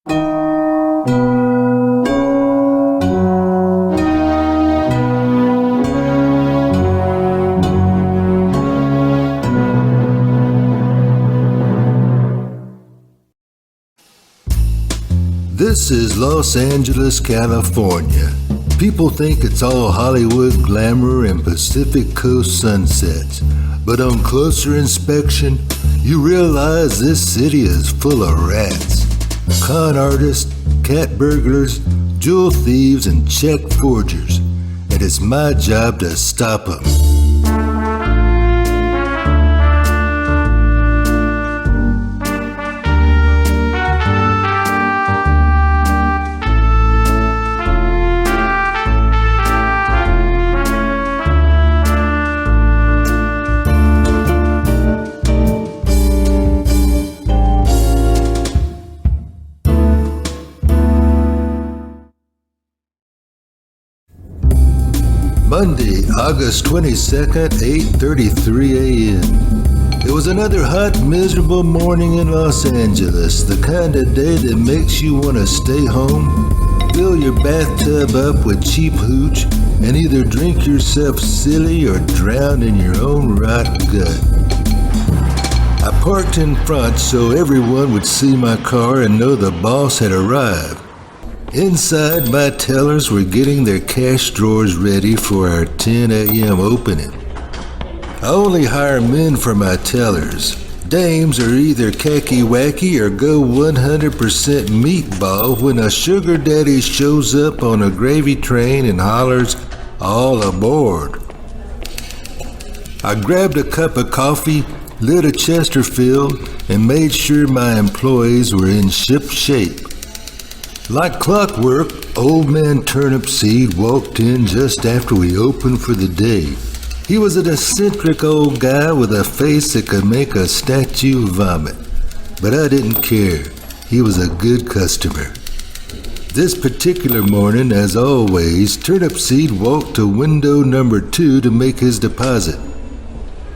This is Los Angeles, California. People think it's all Hollywood glamour and Pacific Coast sunsets, but on closer inspection, you realize this city is full of rats, con artists, cat burglars, jewel thieves, and check forgers, and it's my job to stop them. Monday, August 22nd, 8:33 a.m. It was another hot, miserable morning in Los Angeles, the kind of day that makes you want to stay home, fill your bathtub up with cheap hooch, and either drink yourself silly or drown in your own rot gut. I parked in front so everyone would see my car and know the boss had arrived. Inside, my tellers were getting their cash drawers ready for our 10 a.m. opening. I only hire men for my tellers. Dames are either khaki-wacky or go 100% meatball when a sugar daddy shows up on a gravy train and hollers, "All aboard." I grabbed a cup of coffee, lit a Chesterfield, and made sure my employees were in ship shape. Like clockwork, old man Turnipseed walked in just after we opened for the day. He was an eccentric old guy with a face that could make a statue vomit. But I didn't care. He was a good customer. This particular morning, as always, Turnipseed walked to window number 2 to make his deposit.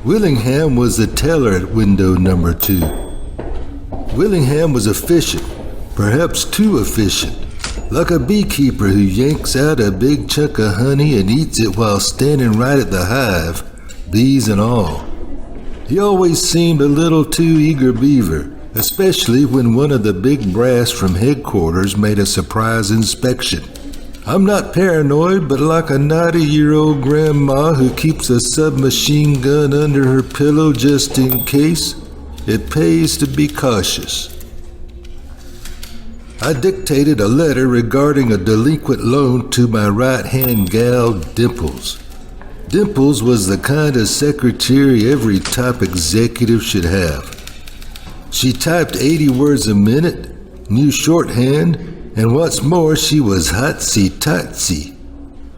Willingham was the teller at window number 2. Willingham was efficient. Perhaps too efficient, like a beekeeper who yanks out a big chunk of honey and eats it while standing right at the hive, bees and all. He always seemed a little too eager beaver, especially when one of the big brass from headquarters made a surprise inspection. I'm not paranoid, but like a 90-year-old grandma who keeps a submachine gun under her pillow just in case, it pays to be cautious. I dictated a letter regarding a delinquent loan to my right-hand gal, Dimples. Dimples was the kind of secretary every top executive should have. She typed 80 words a minute, knew shorthand, and what's more, she was hotsy-totsy.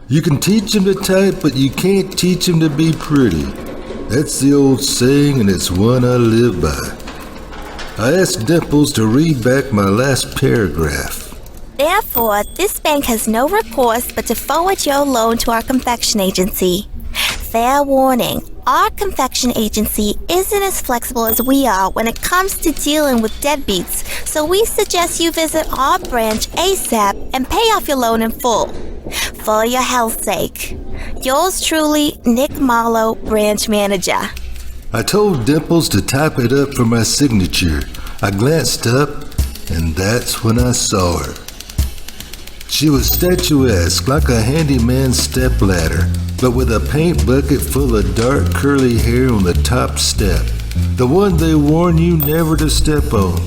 You can teach them to type, but you can't teach them to be pretty. That's the old saying, and it's one I live by. I asked Dimples to read back my last paragraph. Therefore, this bank has no recourse but to forward your loan to our confection agency. Fair warning, our confection agency isn't as flexible as we are when it comes to dealing with deadbeats, so we suggest you visit our branch ASAP and pay off your loan in full. For your health's sake. Yours truly, Nick Marlowe, branch manager. I told Dimples to type it up for my signature. I glanced up, and that's when I saw her. She was statuesque, like a handyman's stepladder, but with a paint bucket full of dark curly hair on the top step, the one they warn you never to step on.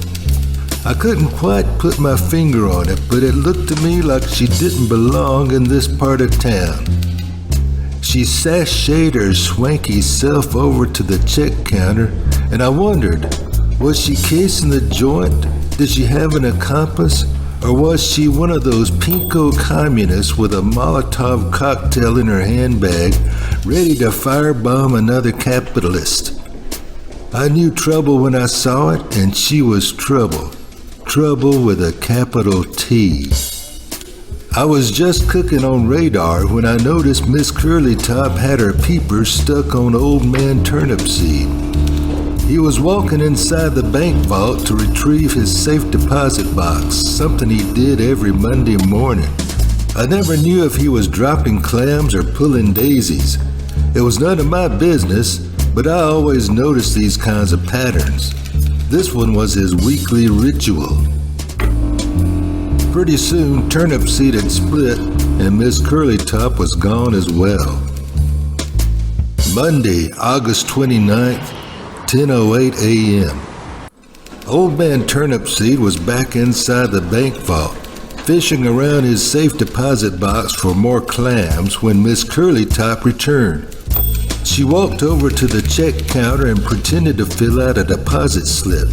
I couldn't quite put my finger on it, but it looked to me like she didn't belong in this part of town. She sashayed her swanky self over to the check counter, and I wondered, was she casing the joint? Did she have an accomplice? Or was she one of those pinko communists with a Molotov cocktail in her handbag, ready to firebomb another capitalist? I knew trouble when I saw it, and she was trouble. Trouble with a capital T. I was just cooking on radar when I noticed Miss Curlytop had her peepers stuck on old man Turnipseed. He was walking inside the bank vault to retrieve his safe deposit box, something he did every Monday morning. I never knew if he was dropping clams or pulling daisies. It was none of my business, but I always noticed these kinds of patterns. This one was his weekly ritual. Pretty soon, Turnipseed had split, and Miss Curlytop was gone as well. Monday, August 29th, 10:08 a.m. Old man Turnipseed was back inside the bank vault, fishing around his safe deposit box for more clams when Miss Curlytop returned. She walked over to the check counter and pretended to fill out a deposit slip.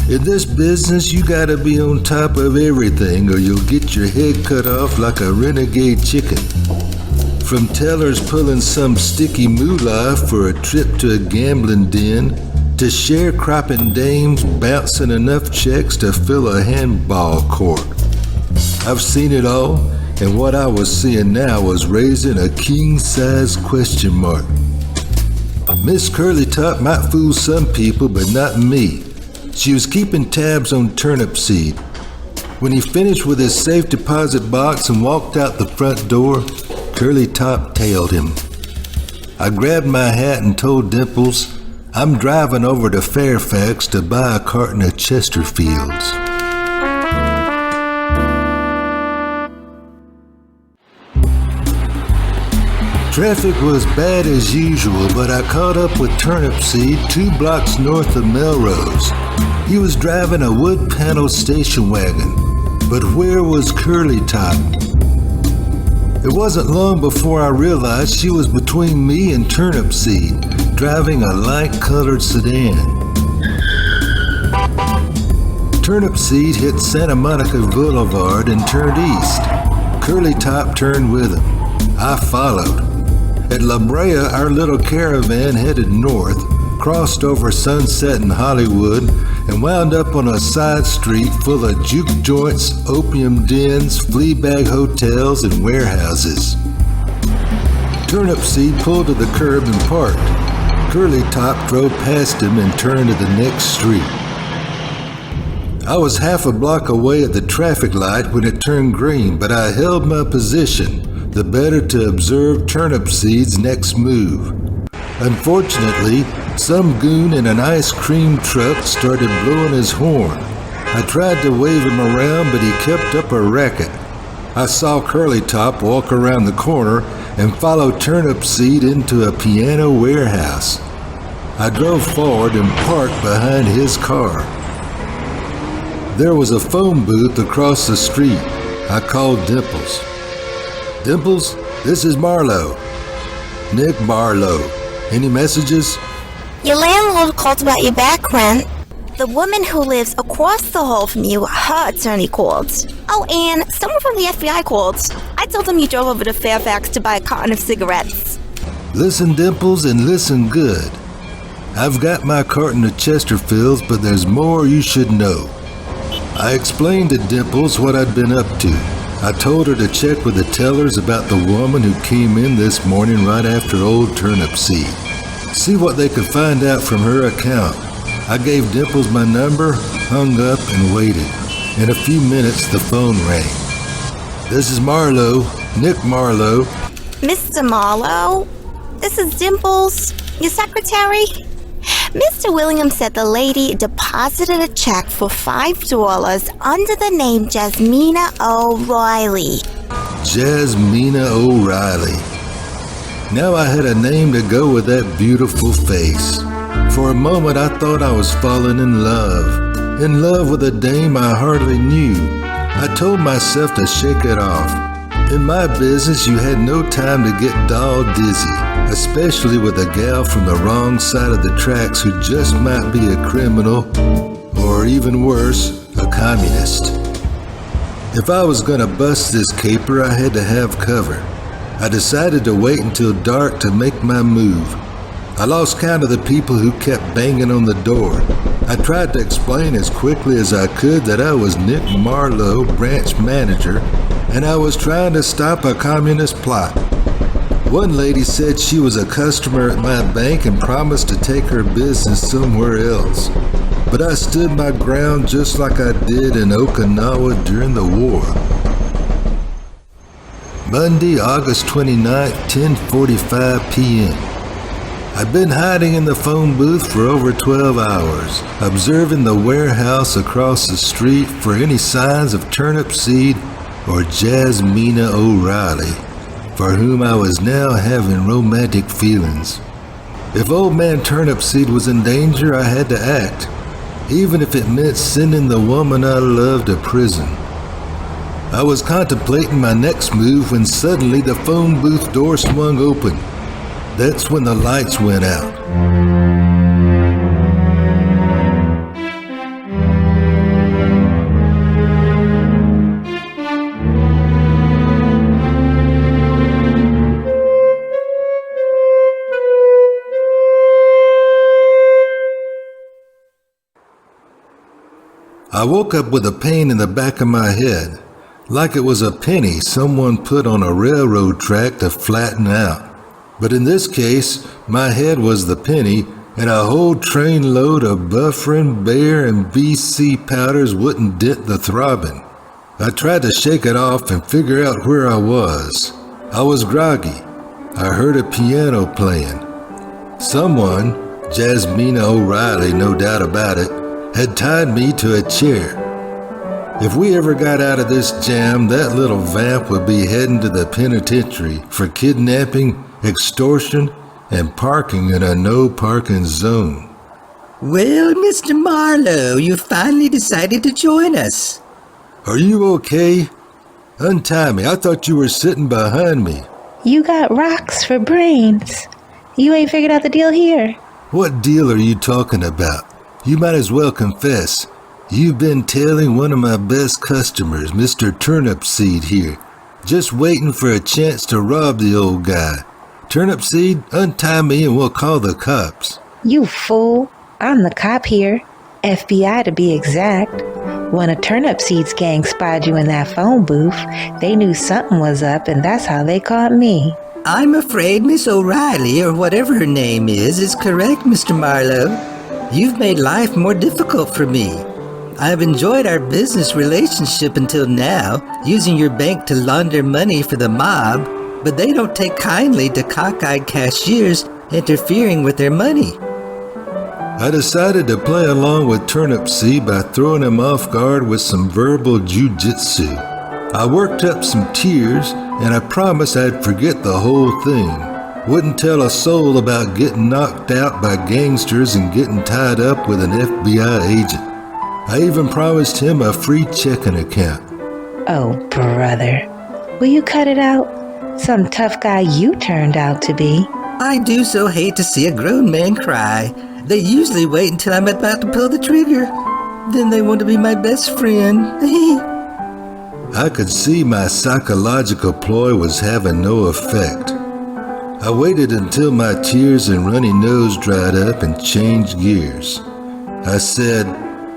In this business, you gotta be on top of everything or you'll get your head cut off like a renegade chicken. From tellers pulling some sticky moolah for a trip to a gambling den, to sharecropping dames bouncing enough checks to fill a handball court. I've seen it all, and what I was seeing now was raising a king-size question mark. Miss Curlytop might fool some people, but not me. She was keeping tabs on Turnipseed. When he finished with his safe deposit box and walked out the front door, Curlytop tailed him. I grabbed my hat and told Dimples, I'm driving over to Fairfax to buy a carton of Chesterfields. Traffic was bad as usual, but I caught up with Turnipseed 2 blocks north of Melrose. He was driving a wood panel station wagon, but where was Curlytop? It wasn't long before I realized she was between me and Turnipseed, driving a light-colored sedan. Turnipseed hit Santa Monica Boulevard and turned east. Curlytop turned with him. I followed. At La Brea, our little caravan headed north, crossed over Sunset and Hollywood, and wound up on a side street full of juke joints, opium dens, flea bag hotels, and warehouses. Turnipseed pulled to the curb and parked. Curlytop drove past him and turned to the next street. I was half a block away at the traffic light when it turned green, but I held my position, the better to observe Turnipseed's next move. Unfortunately, some goon in an ice cream truck started blowing his horn. I tried to wave him around, but he kept up a racket. I saw Curlytop walk around the corner and follow Turnipseed into a piano warehouse. I drove forward and parked behind his car. There was a phone booth across the street. I called Dimples. Dimples, this is Marlowe. Nick Marlowe. Any messages? Your landlord called about your back rent. The woman who lives across the hall from you, her attorney called. Oh, and someone from the FBI called. I told them you drove over to Fairfax to buy a carton of cigarettes. Listen, Dimples, and listen good. I've got my carton of Chesterfields, but there's more you should know. I explained to Dimples what I'd been up to. I told her to check with the tellers about the woman who came in this morning right after old Turnipseed. See what they could find out from her account. I gave Dimples my number, hung up, and waited. In a few minutes, the phone rang. This is Marlowe, Nick Marlowe. Mr. Marlowe, this is Dimples, your secretary. Mr. Williams said the lady deposited a check for $5 under the name Jasmina O'Reilly. Jasmina O'Reilly. Now I had a name to go with that beautiful face. For a moment I thought I was falling in love with a dame I hardly knew. I told myself to shake it off. In my business, you had no time to get doll dizzy, especially with a gal from the wrong side of the tracks who just might be a criminal, or even worse, a communist. If I was gonna bust this caper, I had to have cover. I decided to wait until dark to make my move. I lost count of the people who kept banging on the door. I tried to explain as quickly as I could that I was Nick Marlowe, branch manager, and I was trying to stop a communist plot. One lady said she was a customer at my bank and promised to take her business somewhere else. But I stood my ground just like I did in Okinawa during the war. Monday, August 29th, 10:45 p.m. I've been hiding in the phone booth for over 12 hours, observing the warehouse across the street for any signs of Turnip Seed or Jasmina O'Reilly, for whom I was now having romantic feelings. If old man Turnip Seed was in danger, I had to act, even if it meant sending the woman I loved to prison. I was contemplating my next move when suddenly the phone booth door swung open. That's when the lights went out. I woke up with a pain in the back of my head, like it was a penny someone put on a railroad track to flatten out. But in this case, my head was the penny, and a whole train load of Bufferin, Bayer, and BC powders wouldn't dent the throbbing. I tried to shake it off and figure out where I was. I was groggy. I heard a piano playing. Someone, Jasmina O'Reilly, no doubt about it, had tied me to a chair. If we ever got out of this jam, that little vamp would be heading to the penitentiary for kidnapping, extortion, and parking in a no-parking zone. Well, Mr. Marlowe, you finally decided to join us. Are you okay? Untie me. I thought you were sitting behind me. You got rocks for brains. You ain't figured out the deal here. What deal are you talking about? You might as well confess. You've been tailing one of my best customers, Mr. Turnip Seed here, just waiting for a chance to rob the old guy. Turnip Seed, untie me and we'll call the cops. You fool. I'm the cop here. FBI to be exact. When a Turnip Seed's gang spied you in that phone booth, they knew something was up, and that's how they caught me. I'm afraid Miss O'Reilly, or whatever her name is correct, Mr. Marlowe. You've made life more difficult for me. I've enjoyed our business relationship until now, using your bank to launder money for the mob, but they don't take kindly to cockeyed cashiers interfering with their money. I decided to play along with Turnip Seed by throwing him off guard with some verbal jujitsu. I worked up some tears, and I promised I'd forget the whole thing. Wouldn't tell a soul about getting knocked out by gangsters and getting tied up with an FBI agent. I even promised him a free checking account. Oh, brother. Will you cut it out? Some tough guy you turned out to be. I do so hate to see a grown man cry. They usually wait until I'm about to pull the trigger. Then they want to be my best friend. I could see my psychological ploy was having no effect. I waited until my tears and runny nose dried up and changed gears. I said,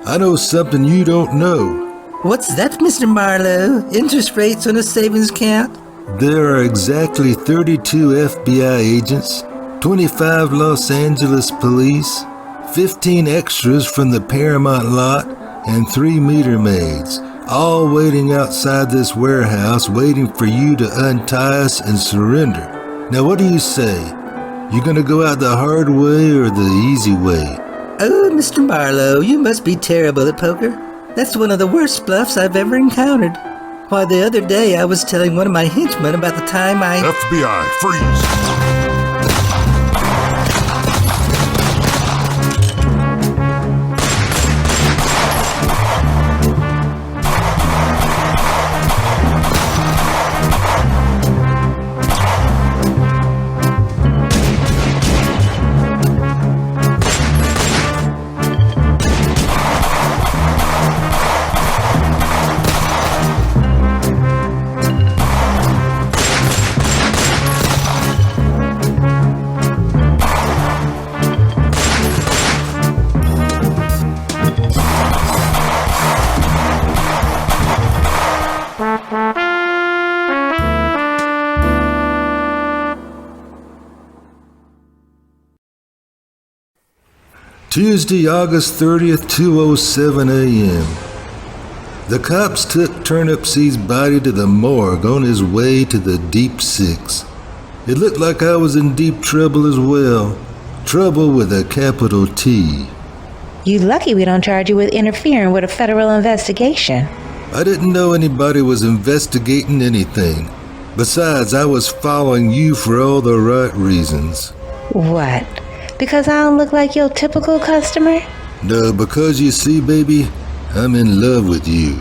I know something you don't know. What's that, Mr. Marlowe? Interest rates on a savings account? There are exactly 32 FBI agents, 25 Los Angeles police, 15 extras from the Paramount lot, and 3 meter maids, all waiting outside this warehouse waiting for you to untie us and surrender. Now what do you say? You gonna go out the hard way or the easy way? Oh, Mr. Marlowe, you must be terrible at poker. That's one of the worst bluffs I've ever encountered. Why, the other day I was telling one of my henchmen about the time I... FBI, freeze! Tuesday, August 30th, 2:07 a.m. The cops took Turnip Seed's body to the morgue on his way to the Deep Six. It looked like I was in deep trouble as well. Trouble with a capital T. You lucky we don't charge you with interfering with a federal investigation. I didn't know anybody was investigating anything. Besides, I was following you for all the right reasons. What? Because I don't look like your typical customer? No, because you see, baby, I'm in love with you.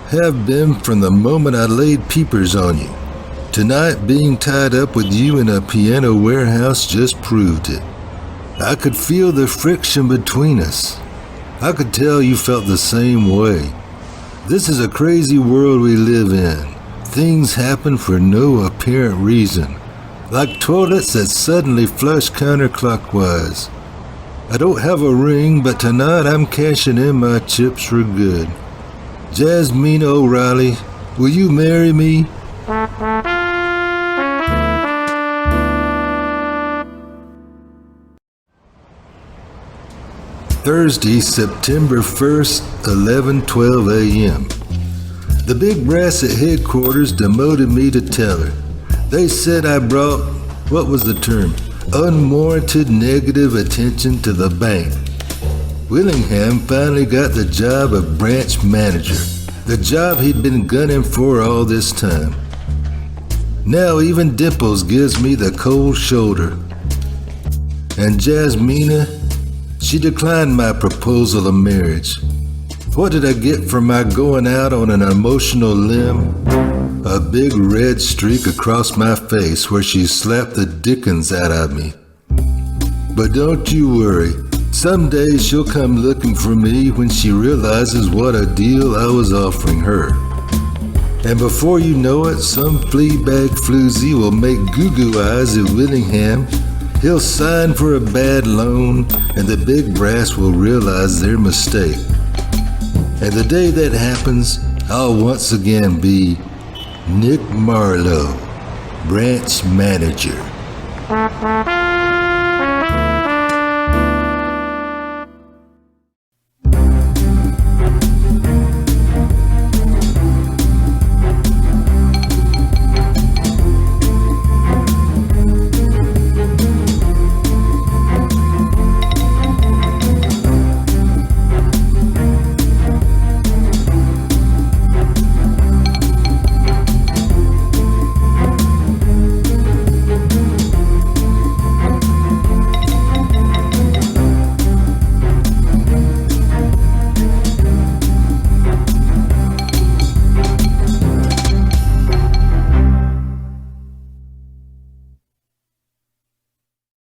Have been from the moment I laid peepers on you. Tonight, being tied up with you in a piano warehouse just proved it. I could feel the friction between us. I could tell you felt the same way. This is a crazy world we live in. Things happen for no apparent reason, like toilets that suddenly flush counterclockwise. I don't have a ring, but tonight I'm cashing in my chips for good. Jasmine O'Reilly, will you marry me? Thursday, September 1st, 11:12 a.m. The big brass at headquarters demoted me to teller. They said I brought, what was the term, unwarranted negative attention to the bank. Willingham finally got the job of branch manager, the job he'd been gunning for all this time. Now even Dimples gives me the cold shoulder. And Jasmina, she declined my proposal of marriage. What did I get for my going out on an emotional limb? A big red streak across my face where she slapped the dickens out of me. But don't you worry, someday she'll come looking for me when she realizes what a deal I was offering her. And before you know it, some fleabag floozy will make goo-goo eyes at Willingham. He'll sign for a bad loan, and the big brass will realize their mistake. And the day that happens, I'll once again be Nick Marlowe, branch manager.